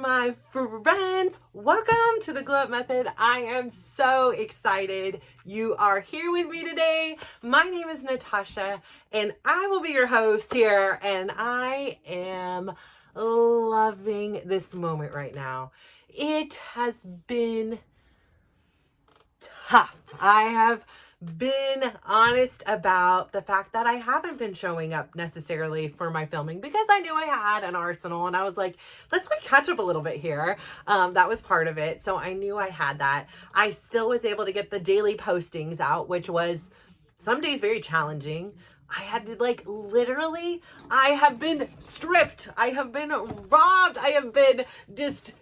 my friends. Welcome to the Glow Up Method. I am so excited you are here with me today. My name is Natasha and I will be your host here, and I am loving this moment right now. It has been tough. I have been honest about the fact that I haven't been showing up necessarily for my filming because I knew I had an arsenal, and I was like, let's catch up a little bit here. That was part of it. So I knew I had that. I still was able to get the daily postings out, which was some days very challenging. I had to literally, I have been stripped. I have been robbed. I have been just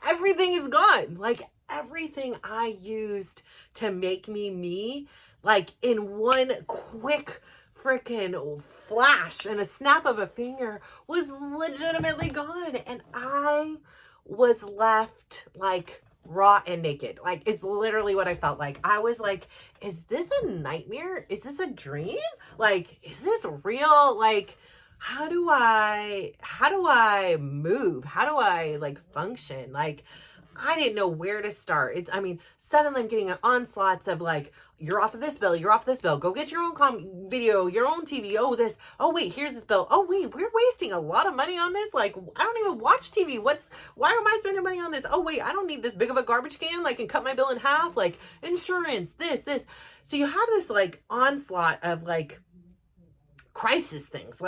everything is gone. Everything I used to make me, in one quick freaking flash and a snap of a finger, was legitimately gone. And I was left raw and naked. It's literally what I felt like. I was like, is this a nightmare? Is this a dream? Is this real? How do I move? How do I function? I didn't know where to start. Suddenly I'm getting onslaughts of you're off of this bill, you're off this bill, go get your own video, your own TV, oh wait, here's this bill, oh wait, we're wasting a lot of money on this, I don't even watch TV, why am I spending money on this, oh wait, I don't need this big of a garbage can, and cut my bill in half, insurance, this. So you have this onslaught of crisis things,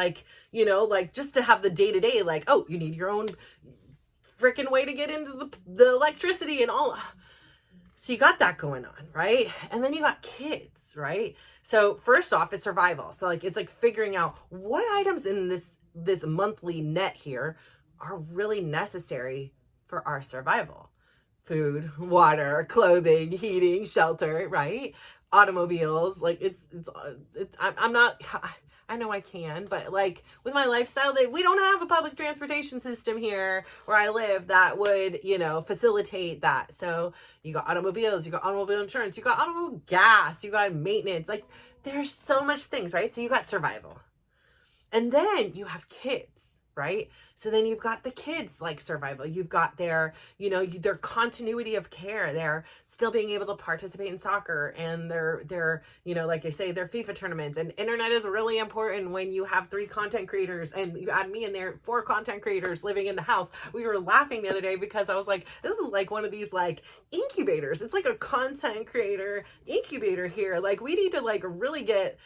just to have the day-to-day, oh, you need your own freaking way to get into the electricity and all. So you got that going on, right? And then you got kids, right? So first off is survival. So it's figuring out what items in this monthly net here are really necessary for our survival. Food, water, clothing, heating, shelter, right? Automobiles, I know I can, but with my lifestyle, we don't have a public transportation system here where I live that would, facilitate that. So you got automobiles, you got automobile insurance, you got automobile gas, you got maintenance. There's so much things, right? So you got survival. And then you have kids, right? So then you've got the kids survival. You've got their, their continuity of care. They're still being able to participate in soccer, and they're, like I say, their FIFA tournaments. And internet is really important when you have 3 content creators, and you add me in there, 4 content creators living in the house. We were laughing the other day because I was like, this is one of these incubators. It's a content creator incubator here. We need to really get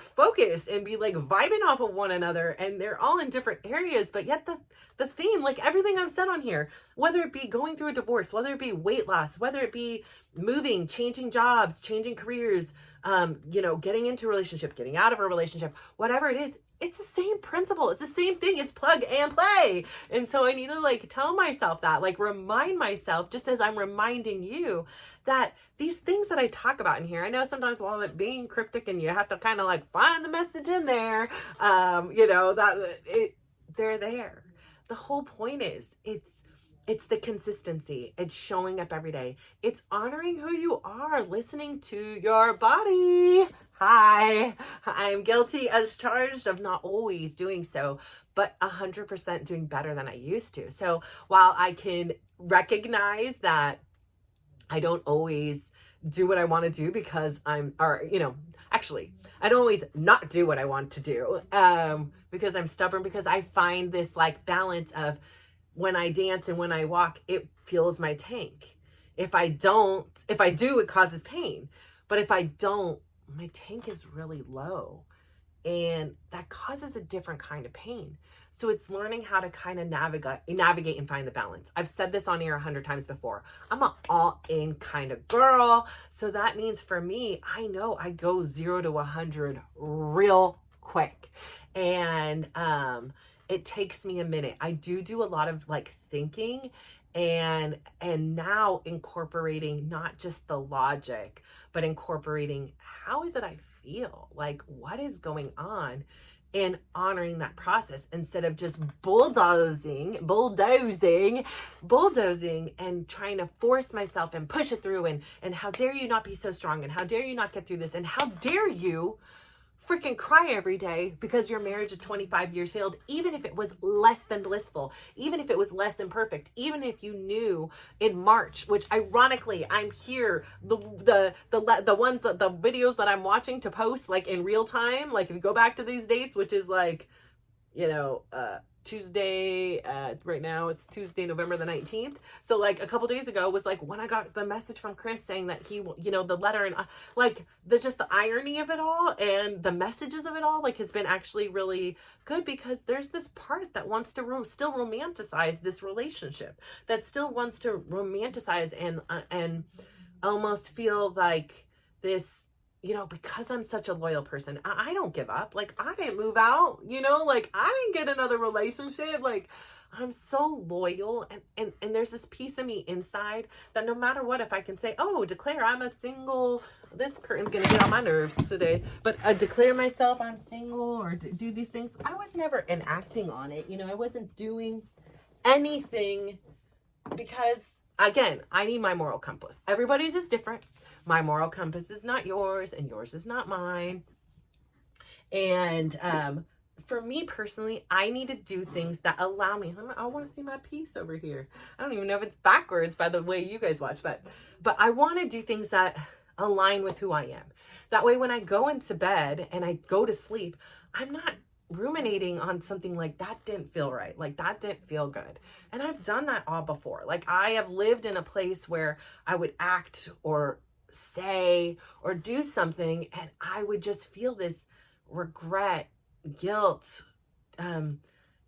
focused and be vibing off of one another. And they're all in different areas, but yet the theme, everything I've said on here, whether it be going through a divorce, whether it be weight loss, whether it be moving, changing jobs, changing careers, getting into a relationship, getting out of a relationship, whatever it is, it's the same principle. It's the same thing. It's plug and play. And so I need to tell myself that, remind myself, just as I'm reminding you, that these things that I talk about in here, I know sometimes while it being cryptic and you have to kind of find the message in there, they're there. The whole point is it's the consistency. It's showing up every day. It's honoring who you are, listening to your body. Hi, I'm guilty as charged of not always doing so, but 100% doing better than I used to. So while I can recognize that I don't always do what I want to do because actually, I don't always not do what I want to do because I'm stubborn, because I find this balance of when I dance and when I walk, it fuels my tank. If I do, it causes pain. But if I don't, my tank is really low, and that causes a different kind of pain. So it's learning how to kind of navigate and find the balance. I've said this on here 100 times before. I'm an all-in kind of girl. So that means for me, I know I go 0 to 100 real quick. And it takes me a minute. I do a lot of thinking and now incorporating not just the logic, but incorporating how is it I feel? What is going on? And honoring that process instead of just bulldozing and trying to force myself and push it through and how dare you not be so strong, and how dare you not get through this, and how dare you freaking cry every day because your marriage of 25 years failed, even if it was less than blissful, even if it was less than perfect, even if you knew in March, which ironically I'm here, the ones that the videos that I'm watching to post like in real time, like if you go back to these dates, which is like, you know, Tuesday, right now it's Tuesday, November the 19th. So like a couple days ago was like when I got the message from Chris saying that he, you know, the letter and like just the irony of it all and the messages of it all, like has been actually really good, because there's this part that wants to still romanticize this relationship, that still wants to romanticize and almost feel like this, you know, because I'm such a loyal person, I don't give up. Like, I didn't move out, you know, like I didn't get another relationship. Like, I'm so loyal. And there's this piece of me inside that no matter what, if I can say, oh, declare I'm a single, this curtain's going to get on my nerves today, but I declare myself I'm single or do these things. I was never enacting on it. You know, I wasn't doing anything because, again, I need my moral compass. Everybody's is different. My moral compass is not yours, and yours is not mine. And for me personally, I need to do things that allow me. I want to see my piece over here. I don't even know if it's backwards by the way you guys watch, but I want to do things that align with who I am. That way, when I go into bed and I go to sleep, I'm not ruminating on something like that didn't feel right, like that didn't feel good. And I've done that all before. Like, I have lived in a place where I would act or say or do something and I would just feel this regret, guilt,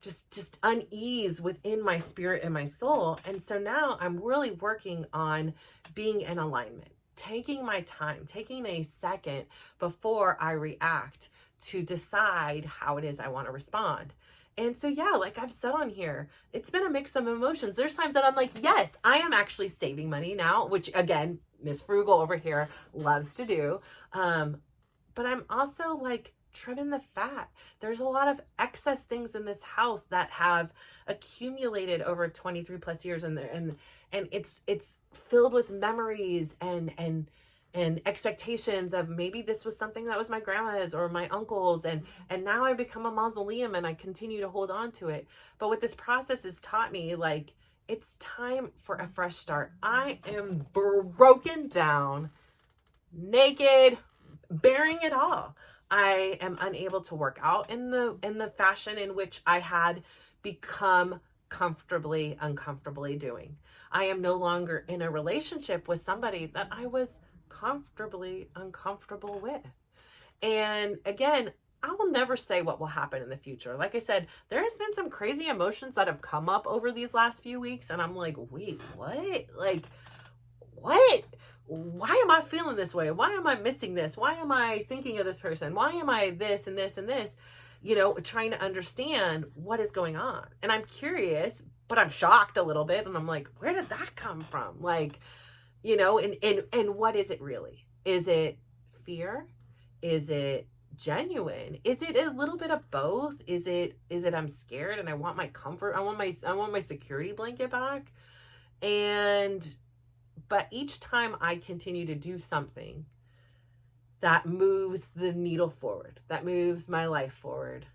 just unease within my spirit and my soul. And so now I'm really working on being in alignment, taking my time, taking a second before I react to decide how it is I want to respond. And so, yeah, like I've said on here, it's been a mix of emotions. There's times that I'm like, yes, I am actually saving money now, which again, Miss Frugal over here loves to do. But I'm also like trimming the fat. There's a lot of excess things in this house that have accumulated over 23 plus years in there. And it's filled with memories and expectations of maybe this was something that was my grandma's or my uncle's, and now I become a mausoleum and I continue to hold on to it. But what this process has taught me, like, it's time for a fresh start. I am broken down, naked, bearing it all. I am unable to work out in the fashion in which I had become uncomfortably doing. I am no longer in a relationship with somebody that I was comfortably uncomfortable with. And again, I will never say what will happen in the future. Like I said, there's been some crazy emotions that have come up over these last few weeks. And I'm like, wait, what? Like, what? Why am I feeling this way? Why am I missing this? Why am I thinking of this person? Why am I this and this and this? You know, trying to understand what is going on. And I'm curious, but I'm shocked a little bit. And I'm like, where did that come from? Like, you know, and what is it really? Is it fear? Is it genuine? Is it a little bit of both? Is it I'm scared and I want my comfort? I want my security blanket back. But each time I continue to do something that moves the needle forward, that moves my life forward,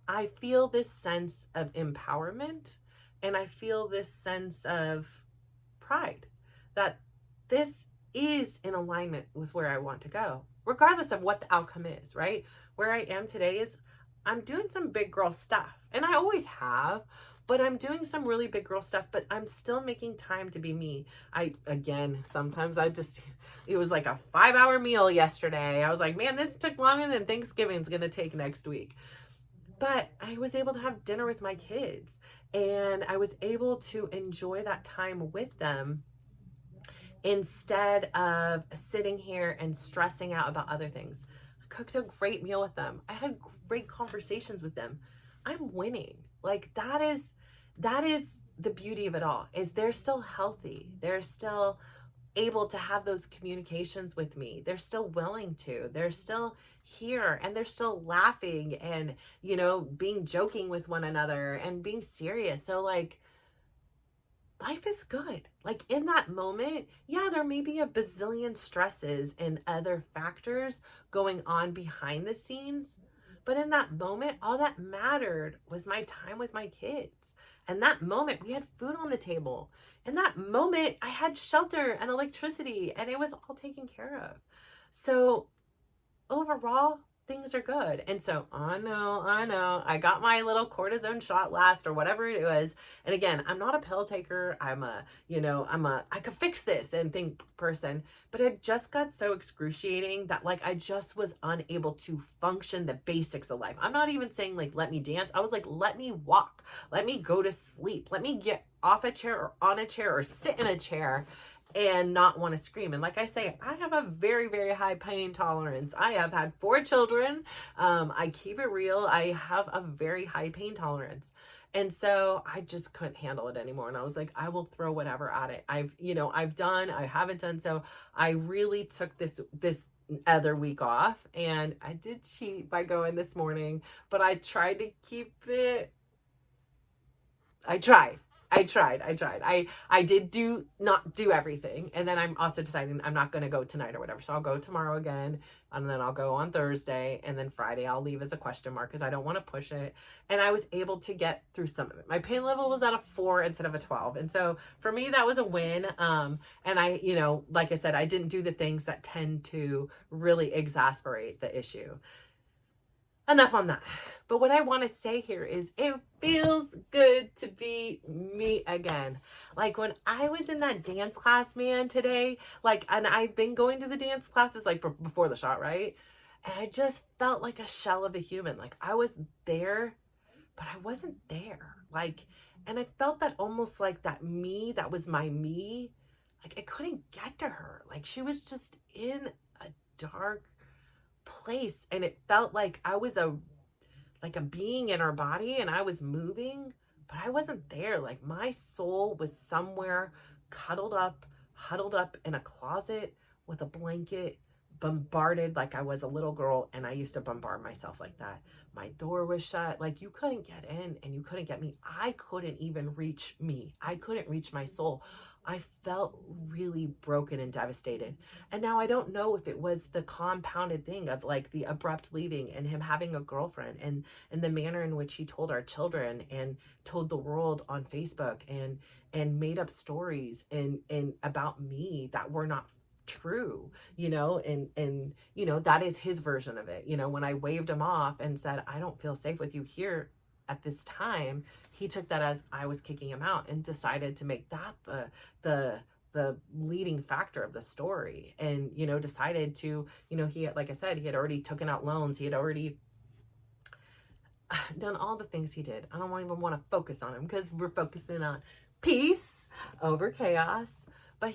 I feel this sense of empowerment, and I feel this sense of pride that this is in alignment with where I want to go, regardless of what the outcome is, right? Where I am today is I'm doing some big girl stuff, and I always have, but I'm doing some really big girl stuff, but I'm still making time to be me. Sometimes it was like a 5-hour meal yesterday. I was like, man, this took longer than Thanksgiving's going to take next week. But I was able to have dinner with my kids, and I was able to enjoy that time with them instead of sitting here and stressing out about other things. I cooked a great meal with them. I had great conversations with them. I'm winning. Like, that is the beauty of it all, is they're still healthy. They're still able to have those communications with me. They're still willing to. They're still here, and they're still laughing and, you know, being joking with one another and being serious. So, like, life is good. Like in that moment, yeah, there may be a bazillion stresses and other factors going on behind the scenes. But in that moment, all that mattered was my time with my kids. And that moment, we had food on the table. In that moment, I had shelter and electricity, and it was all taken care of. So overall, things are good. And so I know, I got my little cortisone shot last or whatever it was. And again, I'm not a pill taker. I could fix this and think person, but it just got so excruciating that like, I just was unable to function the basics of life. I'm not even saying like, let me dance. I was like, let me walk, let me go to sleep. Let me get off a chair or on a chair or sit in a chair and not want to scream. And like I say, I have a very, very high pain tolerance. I have had 4 children. I keep it real. I have a very high pain tolerance. And so I just couldn't handle it anymore. And I was like, I will throw whatever at it. I haven't done. So I really took this other week off, and I did cheat by going this morning, but I tried to keep it. I tried. I did not do everything. And then I'm also deciding I'm not going to go tonight or whatever. So I'll go tomorrow again. And then I'll go on Thursday. And then Friday I'll leave as a question mark because I don't want to push it. And I was able to get through some of it. My pain level was at a 4 instead of a 12. And so for me, that was a win. And I, like I said, I didn't do the things that tend to really exasperate the issue. Enough on that. But what I want to say here is it feels good to be me again. Like when I was in that dance class, man, today, and I've been going to the dance classes like before the shot, right? And I just felt like a shell of a human. Like I was there, but I wasn't there. And I felt that almost like that me, that was my me. Like I couldn't get to her. Like she was just in a dark place, and it felt like I was a being in her body and I was moving, but I wasn't there. Like my soul was somewhere huddled up in a closet with a blanket, bombarded like I was a little girl, and I used to bombard myself like that. My door was shut. Like you couldn't get in and you couldn't get me. I couldn't even reach me. I couldn't reach my soul. I felt really broken and devastated. And now I don't know if it was the compounded thing of like the abrupt leaving and him having a girlfriend and the manner in which he told our children and told the world on Facebook and made up stories and about me that were not true, and that is his version of it. When I waved him off and said, I don't feel safe with you here at this time, he took that as I was kicking him out and decided to make that the leading factor of the story. And, decided to, he had, like I said, he had already taken out loans. He had already done all the things he did. I don't even want to focus on him because we're focusing on peace over chaos. But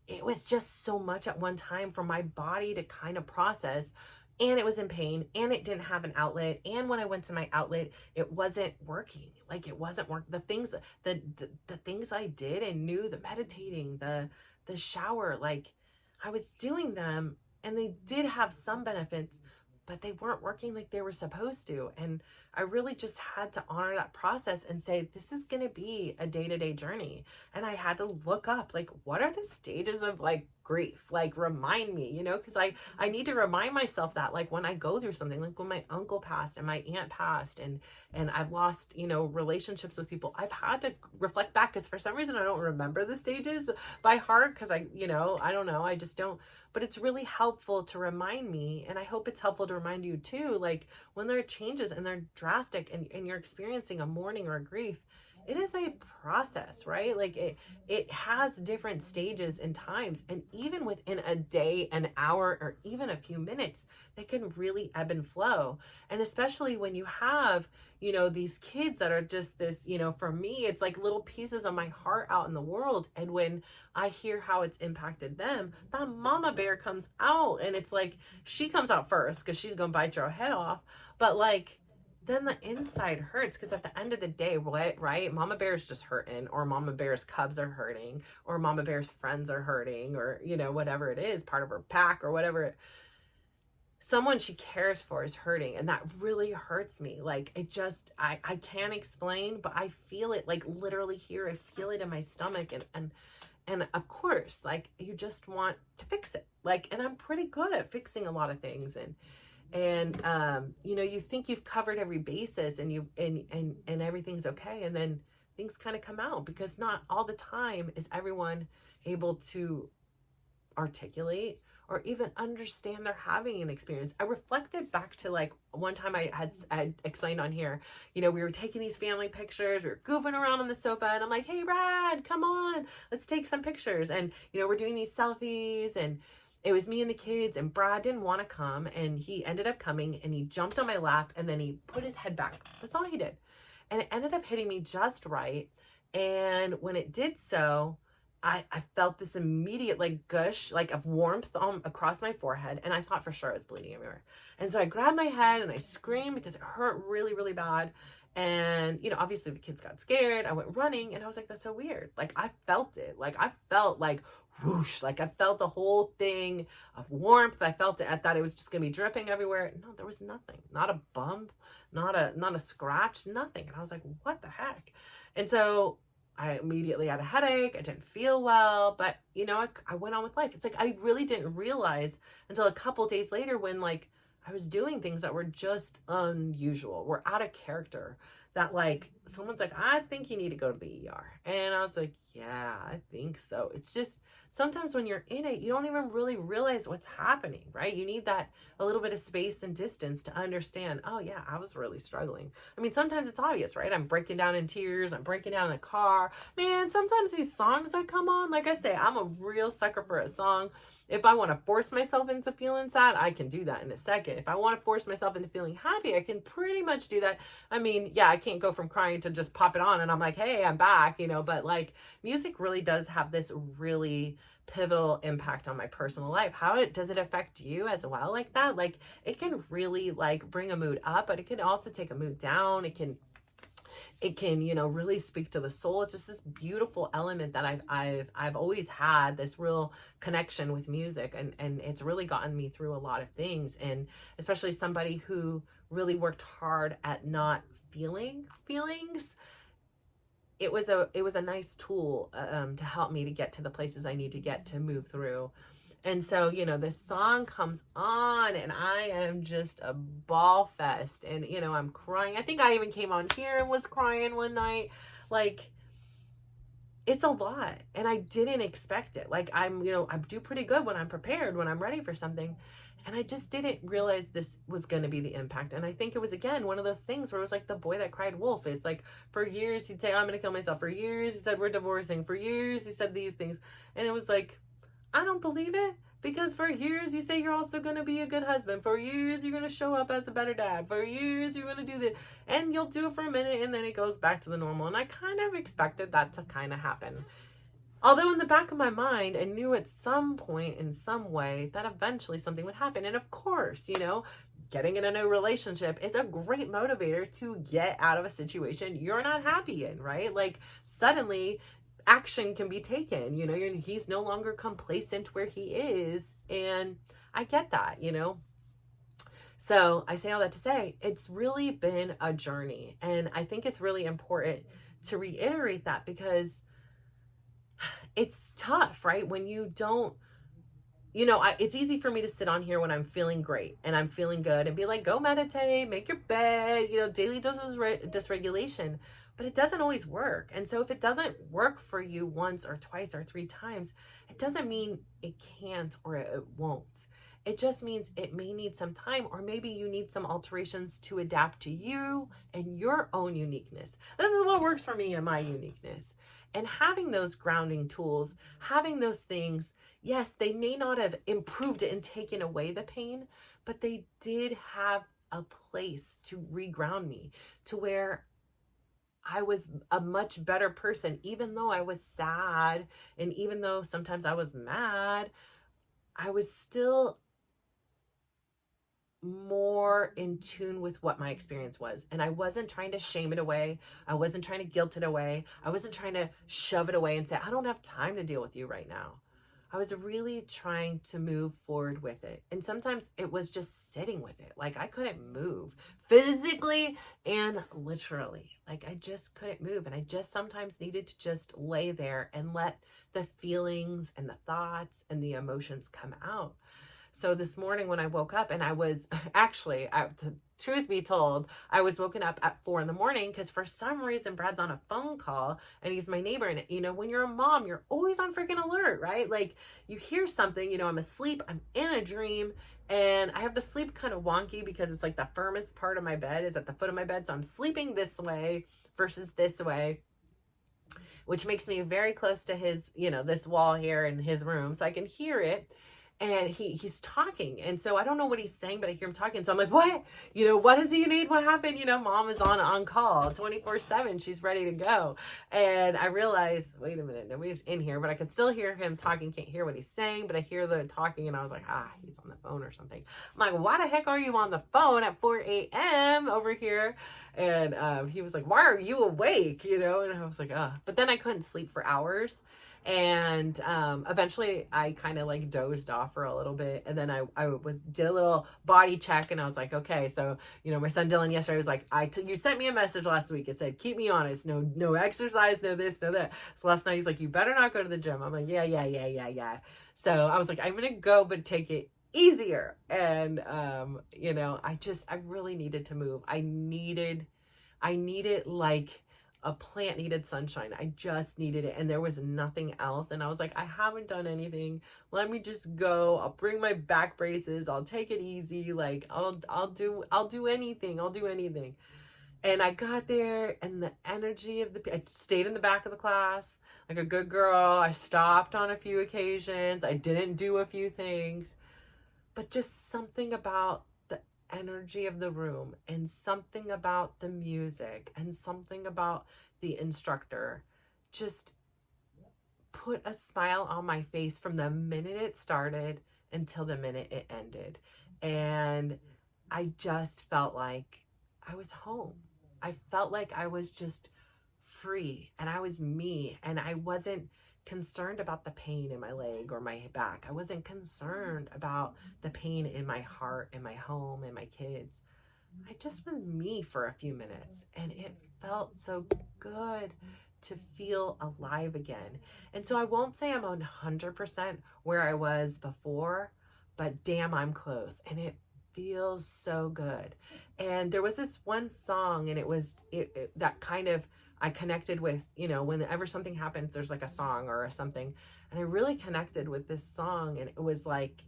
it was just so much at one time for my body to kind of process. And it was in pain, and it didn't have an outlet. And when I went to my outlet, it wasn't working. Like it wasn't working. The things I did and knew, the meditating, the shower, like I was doing them and they did have some benefits, but they weren't working like they were supposed to. And I really just had to honor that process and say, this is going to be a day-to-day journey. And I had to look up, like, what are the stages of like grief? Like remind me, because I need to remind myself that, like when I go through something, like when my uncle passed and my aunt passed and I've lost, relationships with people, I've had to reflect back because for some reason I don't remember the stages by heart because I don't know. I just don't. But it's really helpful to remind me, and I hope it's helpful to remind you too, like when there are changes and they're drastic and you're experiencing a mourning or a grief, it is a process, right? Like it has different stages and times, and even within a day, an hour, or even a few minutes, they can really ebb and flow. And especially when you have, these kids that are just this, for me, it's like little pieces of my heart out in the world. And when I hear how it's impacted them, that mama bear comes out, and it's like, she comes out first because she's going to bite your head off. But like, then the inside hurts because at the end of the day, right? Mama bear's just hurting, or mama bear's cubs are hurting, or mama bear's friends are hurting, or, whatever it is, part of her pack or whatever. someone she cares for is hurting, and that really hurts me. Like, it just, I can't explain, but I feel it, like literally here. I feel it in my stomach, and of course, like, you just want to fix it. Like, and I'm pretty good at fixing a lot of things, and you know, you think you've covered every basis, and and everything's okay, and then things kind of come out, because not all the time is everyone able to articulate or even understand they're having an experience. I reflected back to, like, one time I had explained on here, you know, we were taking these family pictures, we were goofing around on the sofa, and I'm like, hey, Brad, come on, let's take some pictures. And, you know, we're doing these selfies, and it was me and the kids, and Brad didn't want to come, and he ended up coming, and he jumped on my lap, and then he put his head back. That's all he did. And it ended up hitting me just right. And when it did so, I felt this immediate, like, gush, like, of warmth across my forehead, and I thought for sure I was bleeding everywhere. And so I grabbed my head and I screamed because it hurt really, really bad. And, you know, obviously the kids got scared. I went running, and I was like, that's so weird. Like, I felt it. Like, I felt like whoosh, like I felt the whole thing of warmth. I felt it. I thought it was just gonna be dripping everywhere. No, there was nothing. Not a bump, not a scratch, nothing. And I was like, what the heck? And so I immediately had a headache. I didn't feel well, but, you know, I went on with life. It's like, I really didn't realize until a couple days later, when, like, I was doing things that were just unusual, were out of character, that, like, someone's like, I think you need to go to the ER. And I was like, yeah, I think so. It's just, sometimes when you're in it, you don't even really realize what's happening, right? You need that a little bit of space and distance to understand, oh yeah, I was really struggling. I mean, sometimes it's obvious, right? I'm breaking down in tears. I'm breaking down in the car. Man, sometimes these songs that come on, like I say, I'm a real sucker for a song. If I want to force myself into feeling sad, I can do that in a second. If I want to force myself into feeling happy, I can pretty much do that. I mean, yeah, I can't go from crying to just pop it on and I'm like, hey, I'm back, you know, but, like, music really does have this really pivotal impact on my personal life. How does it affect you as well, like that? Like, it can really, like, bring a mood up, but it can also take a mood down. It can, you know, really speak to the soul. It's just this beautiful element that I've always had this real connection with music, and it's really gotten me through a lot of things. And especially somebody who really worked hard at not feeling feelings, it was a nice tool to help me to get to the places I need to get to move through. And so, you know, this song comes on and I am just a ball fest, and, you know, I'm crying. I think I even came on here and was crying one night. Like, it's a lot, and I didn't expect it. Like, I do pretty good when I'm prepared, when I'm ready for something. And I just didn't realize this was going to be the impact. And I think it was, again, one of those things where it was like the boy that cried wolf. It's like, for years he'd say, I'm going to kill myself. For years he said, we're divorcing. For years he said these things. And it was like, I don't believe it, because for years you say you're also going to be a good husband. For years you're going to show up as a better dad. For years you're going to do this, and you'll do it for a minute, and then it goes back to the normal. And I kind of expected that to kind of happen. Although in the back of my mind, I knew at some point, in some way, that eventually something would happen. And of course, you know, getting in a new relationship is a great motivator to get out of a situation you're not happy in, right? Like, suddenly action can be taken, you know, he's no longer complacent where he is. And I get that, you know. So I say all that to say, it's really been a journey. And I think it's really important to reiterate that, because it's tough, right? When you don't, you know, it's easy for me to sit on here when I'm feeling great and I'm feeling good and be like, go meditate, make your bed, you know, daily doses of dysregulation. But it doesn't always work. And so if it doesn't work for you once or twice or 3 times, it doesn't mean it can't or it won't. It just means it may need some time, or maybe you need some alterations to adapt to you and your own uniqueness. This is what works for me and my uniqueness. And having those grounding tools, having those things, yes, they may not have improved it and taken away the pain, but they did have a place to reground me to where I was a much better person. Even though I was sad, and even though sometimes I was mad, I was still more in tune with what my experience was. And I wasn't trying to shame it away. I wasn't trying to guilt it away. I wasn't trying to shove it away and say, I don't have time to deal with you right now. I was really trying to move forward with it. And sometimes it was just sitting with it. Like I couldn't move physically and literally. Like I just couldn't move. And I just sometimes needed to just lay there and let the feelings and the thoughts and the emotions come out. So this morning when I woke up, and I was actually, truth be told, I was woken up at 4 in the morning because for some reason Brad's on a phone call and he's my neighbor. And you know, when you're a mom, you're always on freaking alert, right? Like you hear something, you know, I'm asleep, I'm in a dream, and I have to sleep kind of wonky because it's like the firmest part of my bed is at the foot of my bed. So I'm sleeping this way versus this way, which makes me very close to his, you know, this wall here in his room. So I can hear it. And he's talking. And so I don't know what he's saying, but I hear him talking. So I'm like, what? You know, what does he need? What happened? You know, mom is on call 24/7. She's ready to go. And I realized, wait a minute, nobody's in here, but I can still hear him talking. Can't hear what he's saying, but I hear the talking. And I was like, he's on the phone or something. I'm like, why the heck are you on the phone at 4 a.m. over here? And he was like, why are you awake? You know? And I was like, but then I couldn't sleep for hours. And eventually I kind of like dozed off for a little bit. And then I did a little body check, and I was like, okay, so, you know, my son Dylan yesterday was like, you sent me a message last week. It said, keep me honest. No exercise, no this, no that. So last night he's like, you better not go to the gym. I'm like, yeah. So I was like, I'm going to go, but take it easier. And, you know, I really needed to move. I needed like a plant needed sunshine. I just needed it. And there was nothing else. And I was like, I haven't done anything. Let me just go. I'll bring my back braces. I'll take it easy. Like I'll do anything. I'll do anything. And I got there, and the energy of I stayed in the back of the class like a good girl. I stopped on a few occasions. I didn't do a few things, but just something about the energy of the room, and something about the music, and something about the instructor just put a smile on my face from the minute it started until the minute it ended. And I just felt like I was home. I felt like I was just free, and I was me, and I wasn't concerned about the pain in my leg or my back. I wasn't concerned about the pain in my heart and my home and my kids. I just was me for a few minutes, and it felt so good to feel alive again. And so I won't say I'm 100% where I was before, but damn, I'm close, and it feels so good. And there was this one song, and it was that kind of, I connected with, you know, whenever something happens, there's like a song or something. And I really connected with this song, and it was like,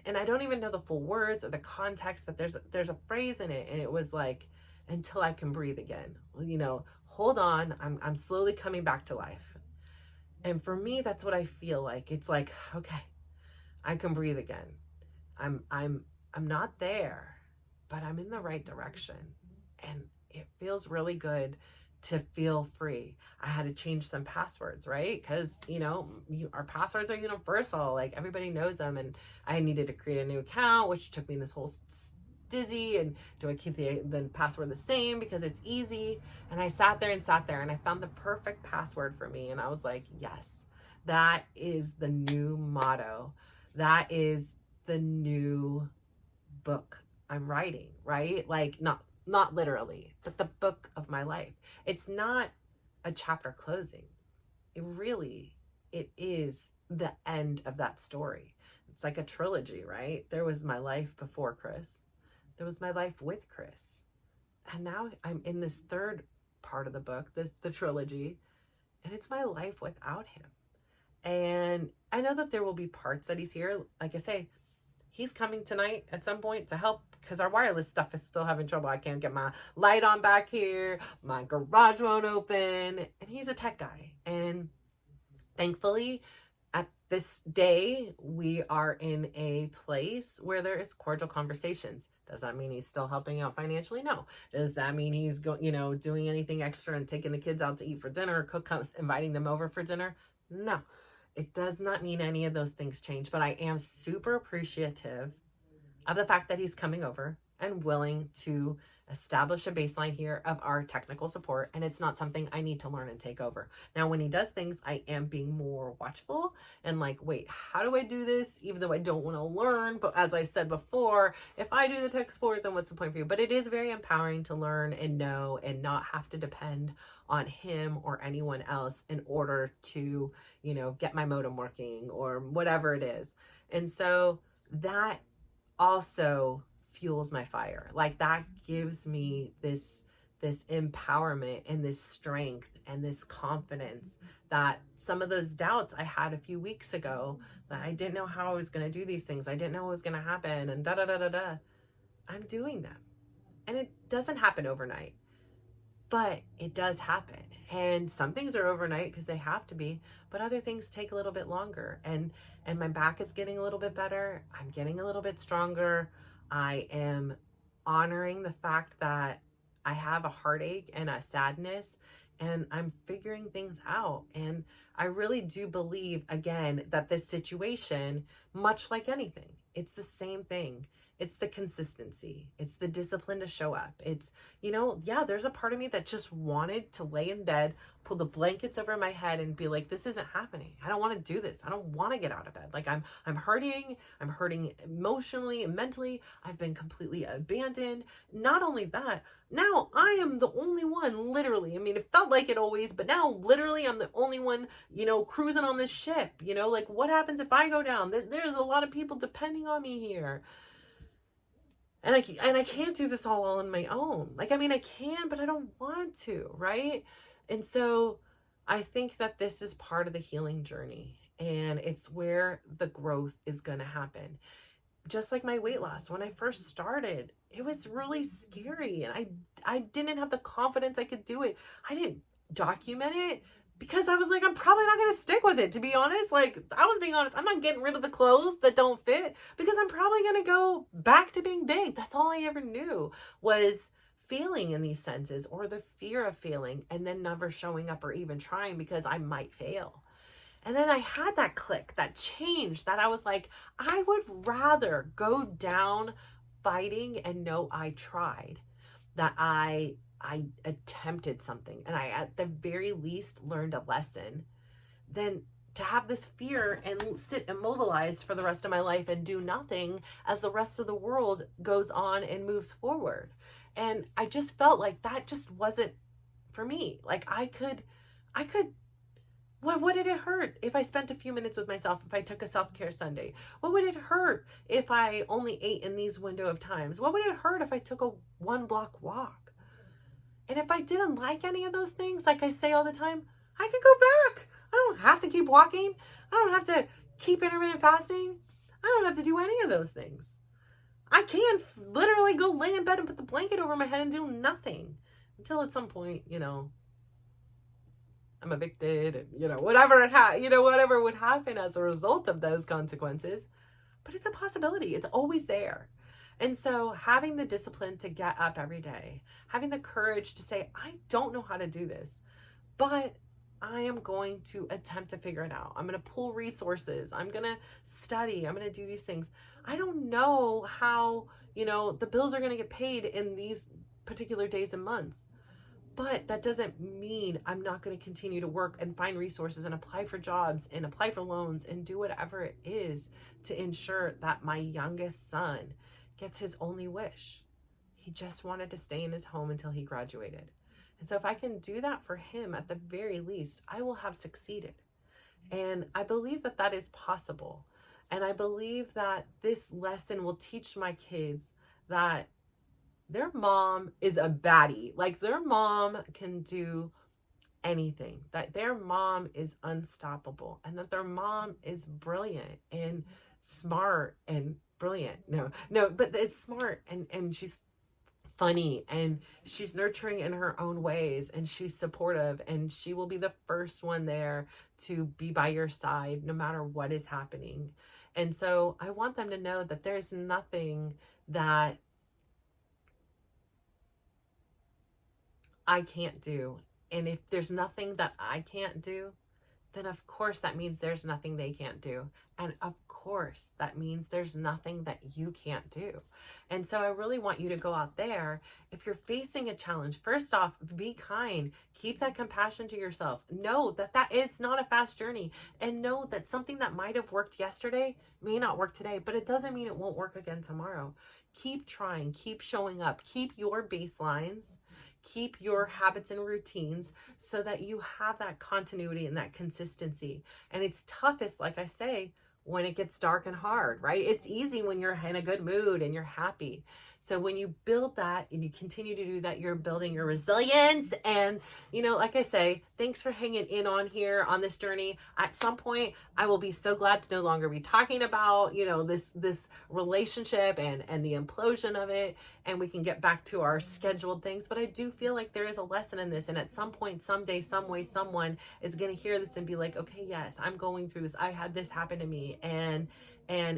and I don't even know the full words or the context, but there's a phrase in it, and it was like, until I can breathe again. Well, you know, hold on, I'm slowly coming back to life. And for me, that's what I feel like. It's like, okay, I can breathe again. I'm not there, but I'm in the right direction. And it feels really good to feel free. I had to change some passwords, right? Because, you know, our passwords are universal. Like everybody knows them. And I needed to create a new account, which took me this whole dizzy. And do I keep the password the same because it's easy? And I sat there and I found the perfect password for me. And I was like, yes, that is the new motto. That is the new book I'm writing, right? Like not literally, but the book of my life. It's not a chapter closing. It is the end of that story. It's like a trilogy, right? There was my life before Chris. There was my life with Chris. And now I'm in this third part of the book, the trilogy, and it's my life without him. And I know that there will be parts that he's here. Like I say, he's coming tonight at some point to help because our wireless stuff is still having trouble. I can't get my light on back here. My garage won't open. And he's a tech guy. And thankfully, at this day, we are in a place where there is cordial conversations. Does that mean he's still helping out financially? No. Does that mean he's doing anything extra and taking the kids out to eat for dinner, inviting them over for dinner? No. It does not mean any of those things change, but I am super appreciative of the fact that he's coming over and willing to establish a baseline here of our technical support, and it's not something I need to learn and take over. Now, when he does things, I am being more watchful and like, wait, how do I do this? Even though I don't want to learn, but as I said before, if I do the tech support, then what's the point for you? But it is very empowering to learn and know and not have to depend on him or anyone else in order to, you know, get my modem working or whatever it is. And so that also fuels my fire. Like that gives me this empowerment and this strength and this confidence that some of those doubts I had a few weeks ago, that I didn't know how I was going to do these things, I didn't know what was going to happen, and da da da da da, I'm doing them. And it doesn't happen overnight, but it does happen. And some things are overnight because they have to be, but other things take a little bit longer. And my back is getting a little bit better. I'm getting a little bit stronger. I am honoring the fact that I have a heartache and a sadness, and I'm figuring things out. And I really do believe, again, that this situation, much like anything, it's the same thing. It's the consistency. It's the discipline to show up. It's, you know, yeah, there's a part of me that just wanted to lay in bed, pull the blankets over my head and be like, this isn't happening. I don't want to do this. I don't want to get out of bed. Like I'm hurting. I'm hurting emotionally and mentally. I've been completely abandoned. Not only that, now I am the only one, literally. I mean, it felt like it always, but now literally I'm the only one, you know, cruising on this ship. You know, like what happens if I go down? There's a lot of people depending on me here. And I can't do this all on my own. Like, I mean, I can, but I don't want to, right? And so I think that this is part of the healing journey, and it's where the growth is going to happen. Just like my weight loss, when I first started, it was really scary, and I didn't have the confidence I could do it. I didn't document it because I was like, I'm probably not going to stick with it, to be honest. Like, I was being honest. I'm not getting rid of the clothes that don't fit because I'm probably going to go back to being big. That's all I ever knew was failing in these senses, or the fear of failing and then never showing up or even trying because I might fail. And then I had that click, that change, that I was like, I would rather go down fighting and know I tried, that I attempted something and I at the very least learned a lesson, than to have this fear and sit immobilized for the rest of my life and do nothing as the rest of the world goes on and moves forward. And I just felt like that just wasn't for me. Like I could, what did it hurt if I spent a few minutes with myself, if I took a self-care Sunday? What would it hurt if I only ate in these window of times? What would it hurt if I took a 1-block walk? And if I didn't like any of those things, like I say all the time, I could go back. I don't have to keep walking. I don't have to keep intermittent fasting. I don't have to do any of those things. I can literally go lay in bed and put the blanket over my head and do nothing until at some point, you know, I'm evicted and, you know, whatever whatever would happen as a result of those consequences. But it's a possibility. It's always there. And so having the discipline to get up every day, having the courage to say, I don't know how to do this, but I am going to attempt to figure it out. I'm going to pull resources. I'm going to study. I'm going to do these things. I don't know how, you know, the bills are going to get paid in these particular days and months, but that doesn't mean I'm not going to continue to work and find resources and apply for jobs and apply for loans and do whatever it is to ensure that my youngest son gets his only wish. He just wanted to stay in his home until he graduated. And so if I can do that for him, at the very least, I will have succeeded. And I believe that that is possible. And I believe that this lesson will teach my kids that their mom is a baddie. Like their mom can do anything, that their mom is unstoppable, and that their mom is brilliant and smart and brilliant. No, but it's smart and she's funny and she's nurturing in her own ways and she's supportive and she will be the first one there to be by your side no matter what is happening. And so I want them to know that there's nothing that I can't do. And if there's nothing that I can't do, then of course that means there's nothing they can't do. And of course, that means there's nothing that you can't do. And so I really want you to go out there. If you're facing a challenge, first off, be kind. Keep that compassion to yourself. Know that it's not a fast journey, and know that something that might have worked yesterday may not work today, but it doesn't mean it won't work again tomorrow. Keep trying, keep showing up, keep your baselines, keep your habits and routines so that you have that continuity and that consistency. And it's toughest, like I say, when it gets dark and hard, right? It's easy when you're in a good mood and you're happy. So when you build that and you continue to do that, you're building your resilience. And, like I say, thanks for hanging in on here on this journey. At some point, I will be so glad to no longer be talking about, this relationship and the implosion of it. And we can get back to our scheduled things. But I do feel like there is a lesson in this. And at some point, someday, some way, someone is going to hear this and be like, okay, yes, I'm going through this. I had this happen to me. And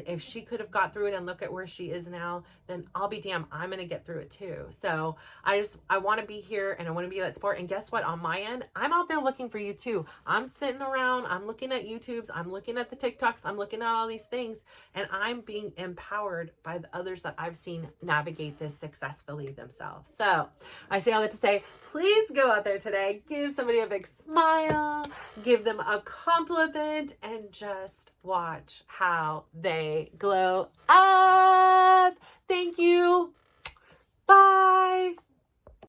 if she could have got through it and look at where she is now, then I'll be damned, I'm going to get through it too. So I want to be here, and I want to be that support. And guess what? On my end, I'm out there looking for you too. I'm sitting around, I'm looking at YouTubes, I'm looking at the TikToks, I'm looking at all these things, and I'm being empowered by the others that I've seen navigate this successfully themselves. So I say all that to say, please go out there today, give somebody a big smile, give them a compliment, and just watch how they glow up. Thank you. Bye.